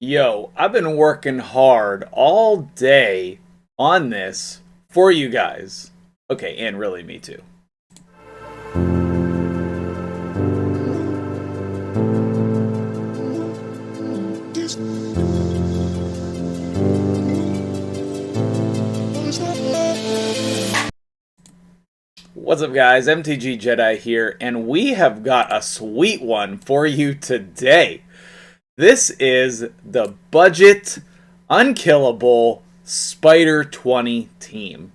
Yo, I've been working hard all day on this for you guys. Okay, and really me too. What's up guys, MtgJedi here, and we have got a sweet one for you today. This is the budget, unkillable Spider 20 team.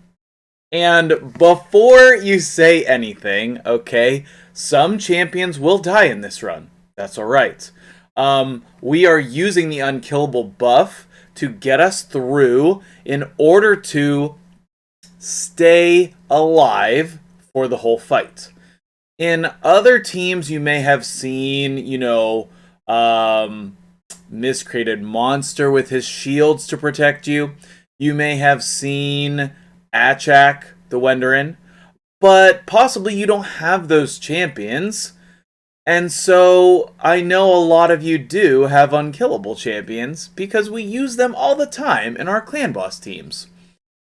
And before you say anything, okay, some champions will die in this run. That's alright. We are using the unkillable buff to get us through in order to stay alive for the whole fight. In other teams, you may have seen, miscreated monster with his shields to protect you. You may have seen Achak, the Wenderin, but possibly you don't have those champions. And so I know a lot of you do have unkillable champions because we use them all the time in our clan boss teams.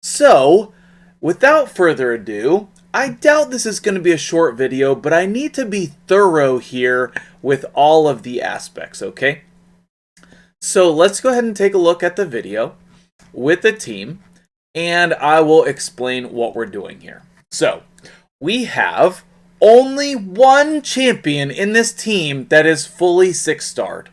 So, without further ado, I doubt this is going to be a short video, but I need to be thorough here with all of the aspects, okay? So let's go ahead and take a look at the video with the team, and I will explain what we're doing here. So, we have only one champion in this team that is fully 6-starred.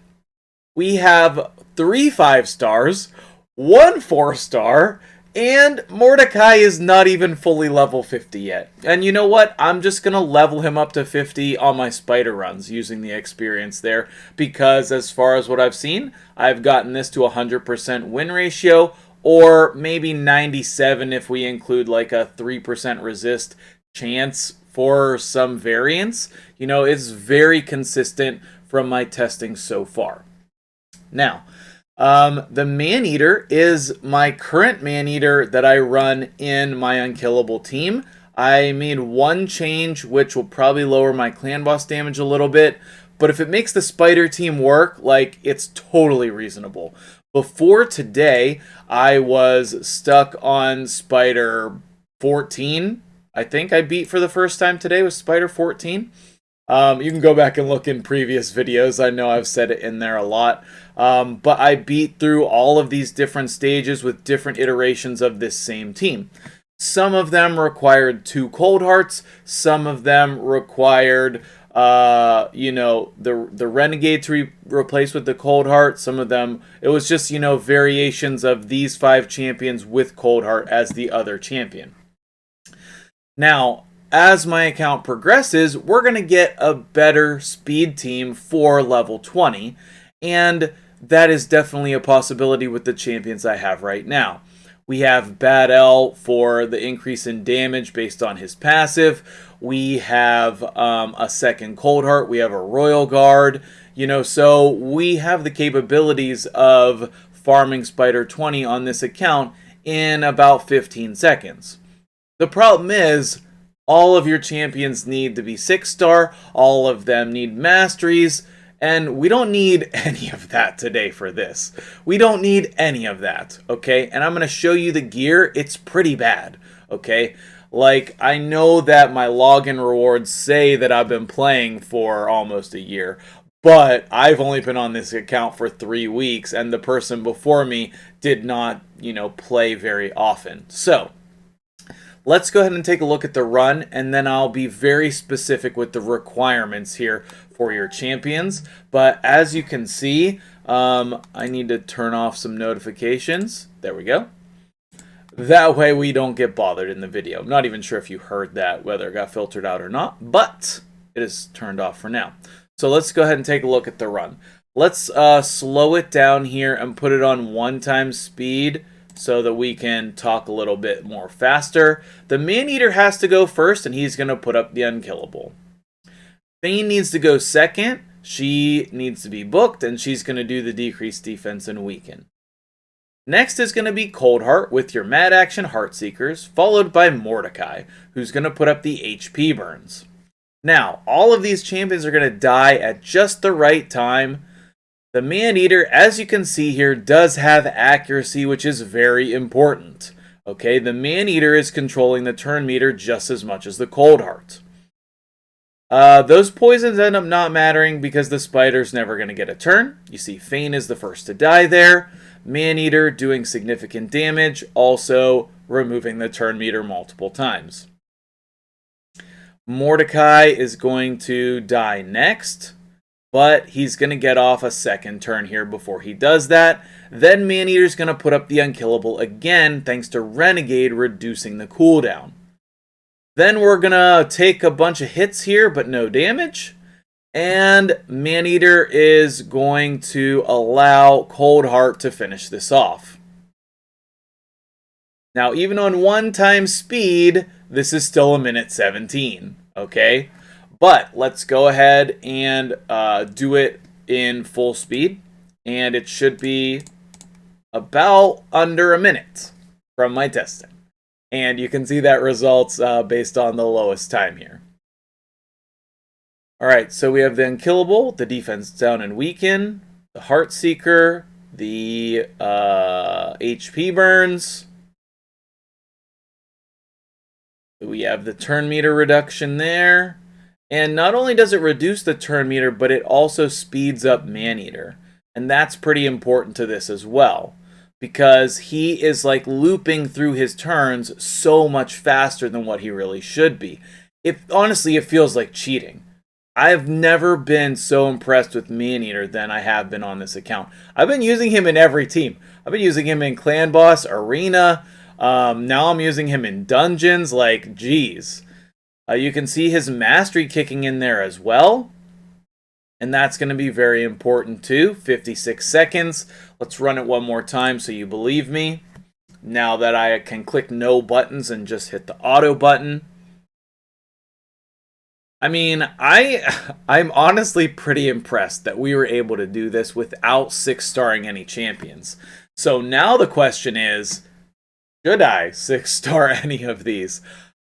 We have 3 5-stars, 1 4-star, and Mordecai is not even fully level 50 yet. And you know what? I'm just going to level him up to 50 on my spider runs using the experience there. Because as far as what I've seen, I've gotten this to 100% win ratio. Or maybe 97 if we include like a 3% resist chance for some variants. You know, it's very consistent from my testing so far. Now, the Maneater is my current Maneater that I run in my unkillable team. I made one change, which will probably lower my clan boss damage a little bit. But if it makes the spider team work, like, it's totally reasonable. Before today, I was stuck on Spider 14. I think I beat for the first time today with Spider 14. You can go back and look in previous videos. I know I've said it in there a lot. But I beat through all of these different stages with different iterations of this same team. Some of them required 2 cold hearts. Some of them required, the renegade to replace with the cold heart. Some of them, it was just, variations of these 5 champions with cold heart as the other champion. Now, as my account progresses, we're going to get a better speed team for level 20, and that is definitely a possibility with the champions I have right now. We have Bad L for the increase in damage based on his passive. We have a second Cold Heart. We have a Royal Guard. So we have the capabilities of farming Spider 20 on this account in about 15 seconds. The problem is, all of your champions need to be 6-star, all of them need masteries, and we don't need any of that today for this. We don't need any of that, okay? And I'm going to show you the gear. It's pretty bad, okay? Like, I know that my login rewards say that I've been playing for almost a year, but I've only been on this account for 3 weeks, and the person before me did not, play very often. So, let's go ahead and take a look at the run, and then I'll be very specific with the requirements here for your champions. But as you can see, I need to turn off some notifications. There we go. That way we don't get bothered in the video. I'm not even sure if you heard that, whether it got filtered out or not, but it is turned off for now. So let's go ahead and take a look at the run. Let's slow it down here and put it on 1x speed, so that we can talk a little bit more faster. The Maneater has to go first, and he's going to put up the unkillable. Thane needs to go second. She needs to be booked, and she's going to do the decreased defense and weaken. Next is going to be Cold Heart with your Mad Action Heartseekers, followed by Mordecai, who's going to put up the HP burns. Now, all of these champions are going to die at just the right time. The Maneater, as you can see here, does have accuracy, which is very important. Okay, the Maneater is controlling the turn meter just as much as the Coldheart. Those poisons end up not mattering because the spider's never going to get a turn. You see Fane is the first to die there. Maneater doing significant damage, also removing the turn meter multiple times. Mordecai is going to die next, but he's going to get off a second turn here before he does that. Then Maneater's going to put up the unkillable again, thanks to Renegade reducing the cooldown. Then we're going to take a bunch of hits here, but no damage. And Maneater is going to allow Coldheart to finish this off. Now, even on 1x speed, this is still a minute 17, okay? But let's go ahead and do it in full speed. And it should be about under a minute from my testing. And you can see that results based on the lowest time here. Alright, so we have the Unkillable, the Defense Down and Weaken, the Heartseeker, the HP Burns. We have the turn meter reduction there. And not only does it reduce the turn meter, but it also speeds up Maneater. And that's pretty important to this as well, because he is like looping through his turns so much faster than what he really should be. Honestly, it feels like cheating. I've never been so impressed with Maneater than I have been on this account. I've been using him in every team. I've been using him in Clan Boss, Arena. Now I'm using him in Dungeons. Like, geez. You can see his Mastery kicking in there as well. And that's going to be very important too. 56 seconds. Let's run it one more time so you believe me. Now that I can click no buttons and just hit the auto button. I mean, I'm honestly pretty impressed that we were able to do this without 6-starring any champions. So now the question is, should I 6-star any of these?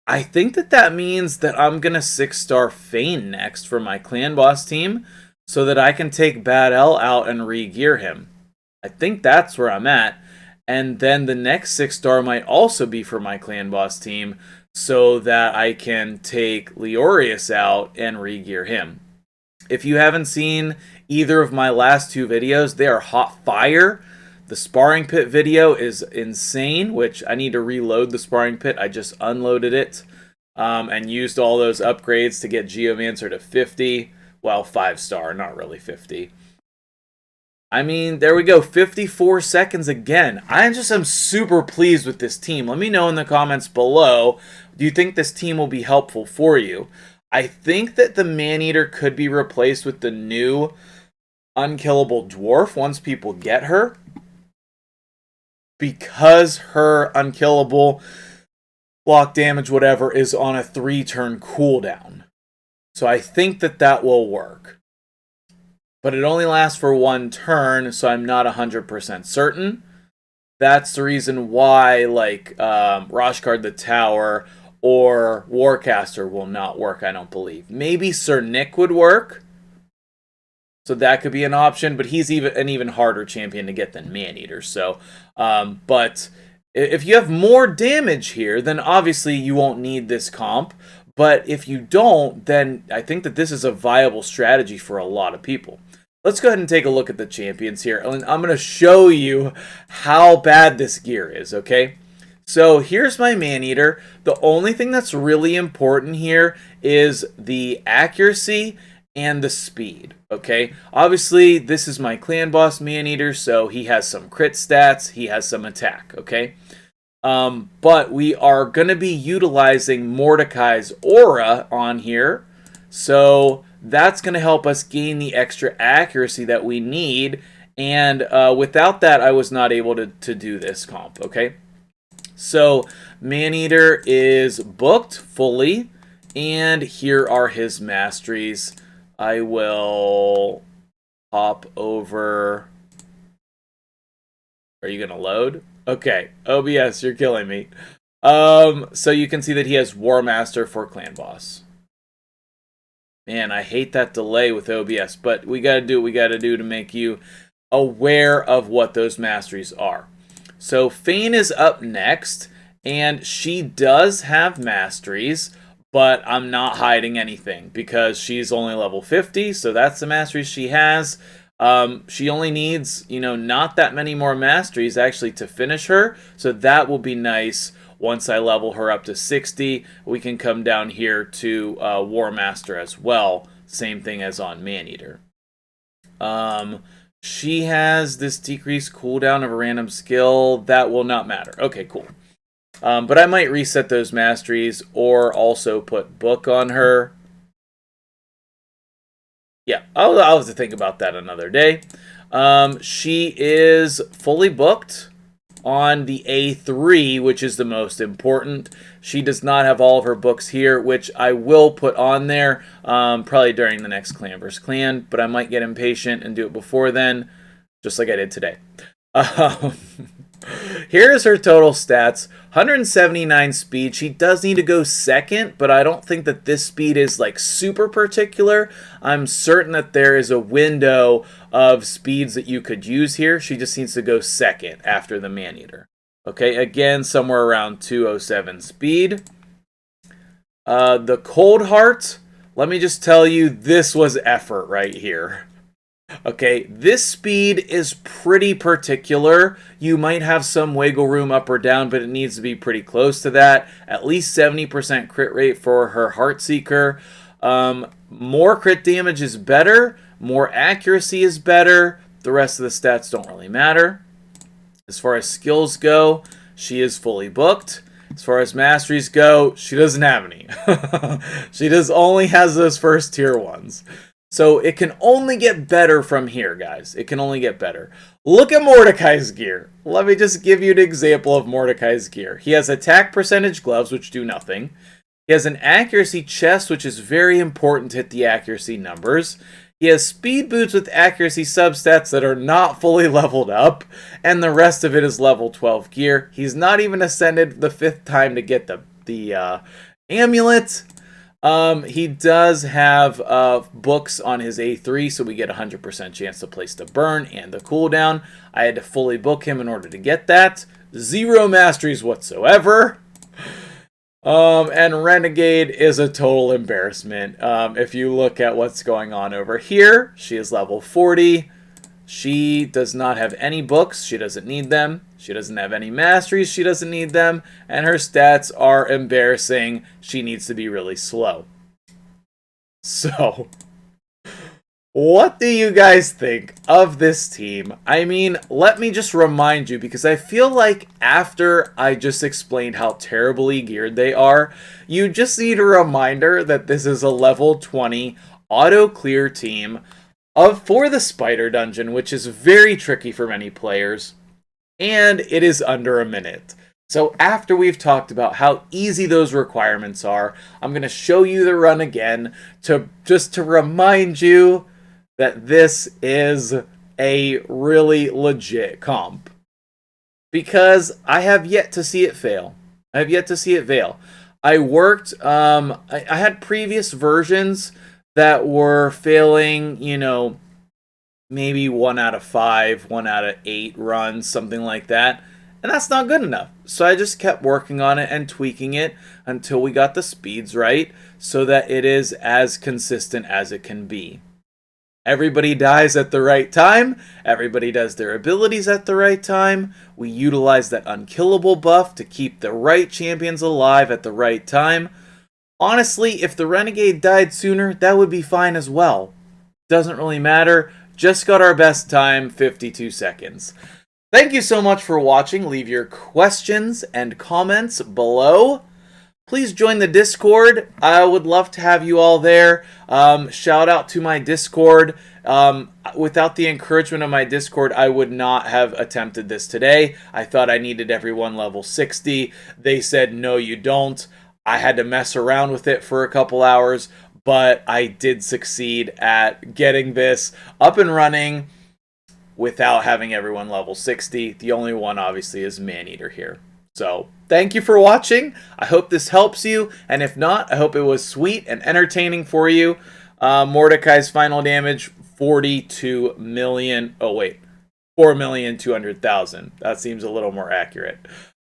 I think that means that I'm going to 6-star Fane next for my Clan Boss team so that I can take Bad L out and re-gear him. I think that's where I'm at. And then the next 6-star might also be for my Clan Boss team so that I can take Leorius out and re-gear him. If you haven't seen either of my last 2 videos, they are hot fire. The Sparring Pit video is insane, which I need to reload the Sparring Pit. I just unloaded it and used all those upgrades to get Geomancer to 50. Well, 5-star, not really 50. I mean, there we go, 54 seconds again. I'm super pleased with this team. Let me know in the comments below, do you think this team will be helpful for you? I think that the Maneater could be replaced with the new Unkillable Dwarf once people get her, because her Unkillable, block damage, whatever, is on a 3-turn cooldown. So I think that will work. But it only lasts for 1 turn, so I'm not 100% certain. That's the reason why, like, Roshkard the Tower or Warcaster will not work, I don't believe. Maybe Sir Nick would work. So that could be an option, but he's an even harder champion to get than Maneater. So, but if you have more damage here, then obviously you won't need this comp. But if you don't, then I think that this is a viable strategy for a lot of people. Let's go ahead and take a look at the champions here. And I'm going to show you how bad this gear is, okay? So here's my Maneater. The only thing that's really important here is the accuracy and the speed, okay? Obviously, this is my Clan Boss Maneater, so he has some crit stats, he has some attack, okay? But we are going to be utilizing Mordecai's aura on here, so that's going to help us gain the extra accuracy that we need, and without that, I was not able to do this comp, okay? So, Maneater is booked fully, and here are his masteries. I will hop over. Are you going to load? Okay, OBS, you're killing me. So you can see that he has War Master for Clan Boss. Man, I hate that delay with OBS, but we gotta do what we gotta do to make you aware of what those masteries are. So Fane is up next, and she does have masteries, but I'm not hiding anything because she's only level 50, so that's the masteries she has. She only needs, not that many more masteries actually to finish her, so that will be nice. Once I level her up to 60, we can come down here to War Master as well. Same thing as on Maneater. She has this decreased cooldown of a random skill. That will not matter. Okay, cool. But I might reset those masteries or also put book on her. Yeah, I'll have to think about that another day. She is fully booked on the A3, which is the most important. She does not have all of her books here, which I will put on there probably during the next Clan vs. Clan, but I might get impatient and do it before then, just like I did today. Here's her total stats. 179 speed. She does need to go second, but I don't think that this speed is like super particular. I'm certain that there is a window of speeds that you could use here. She just needs to go second after the Maneater. Okay, again, somewhere around 207 speed. The Cold Heart, let me just tell you, this was effort right here. Okay, this speed is pretty particular. You might have some wiggle room up or down, but it needs to be pretty close to that. At least 70% crit rate for her Heartseeker. More crit damage is better. More accuracy is better. The rest of the stats don't really matter. As far as skills go, she is fully booked. As far as masteries go, she doesn't have any. She just only has those first tier ones. So it can only get better from here, guys. It can only get better. Look at Mordecai's gear. Let me just give you an example of Mordecai's gear. He has attack percentage gloves, which do nothing. He has an accuracy chest, which is very important to hit the accuracy numbers. He has speed boots with accuracy substats that are not fully leveled up. And the rest of it is level 12 gear. He's not even ascended the 5th time to get the amulet. He does have books on his A3, so we get 100% chance to place the burn and the cooldown. I had to fully book him in order to get that. 0 masteries whatsoever. And Renegade is a total embarrassment. If you look at what's going on over here, she is level 40. She does not have any books. She doesn't need them. She doesn't have any masteries. She doesn't need them. And her stats are embarrassing. She needs to be really slow. So, what do you guys think of this team? I mean, let me just remind you, because I feel like after I just explained how terribly geared they are, you just need a reminder that this is a level 20 auto-clear team for the Spider Dungeon, which is very tricky for many players, and it is under a minute. So after we've talked about how easy those requirements are, I'm going to show you the run again to remind you that this is a really legit comp. Because I have yet to see it fail. I have yet to see it fail. I worked, I had previous versions that were failing, maybe 1 out of 5, 1 out of 8 runs, something like that. And that's not good enough. So I just kept working on it and tweaking it until we got the speeds right so that it is as consistent as it can be. Everybody dies at the right time. Everybody does their abilities at the right time. We utilize that unkillable buff to keep the right champions alive at the right time. Honestly, if the Renegade died sooner, that would be fine as well. Doesn't really matter. Just got our best time, 52 seconds. Thank you so much for watching. Leave your questions and comments below. Please join the Discord. I would love to have you all there. Shout out to my Discord. Without the encouragement of my Discord, I would not have attempted this today. I thought I needed everyone level 60. They said, no, you don't. I had to mess around with it for a couple hours, but I did succeed at getting this up and running without having everyone level 60. The only one, obviously, is Maneater here. So, thank you for watching. I hope this helps you, and if not, I hope it was sweet and entertaining for you. Mordecai's final damage, 42 million. Oh, wait. 4,200,000. That seems a little more accurate.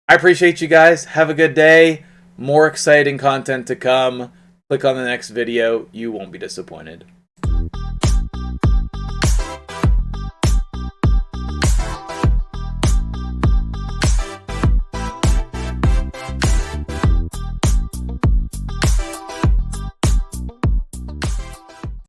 I appreciate you guys. Have a good day. More exciting content to come. Click on the next video. You won't be disappointed.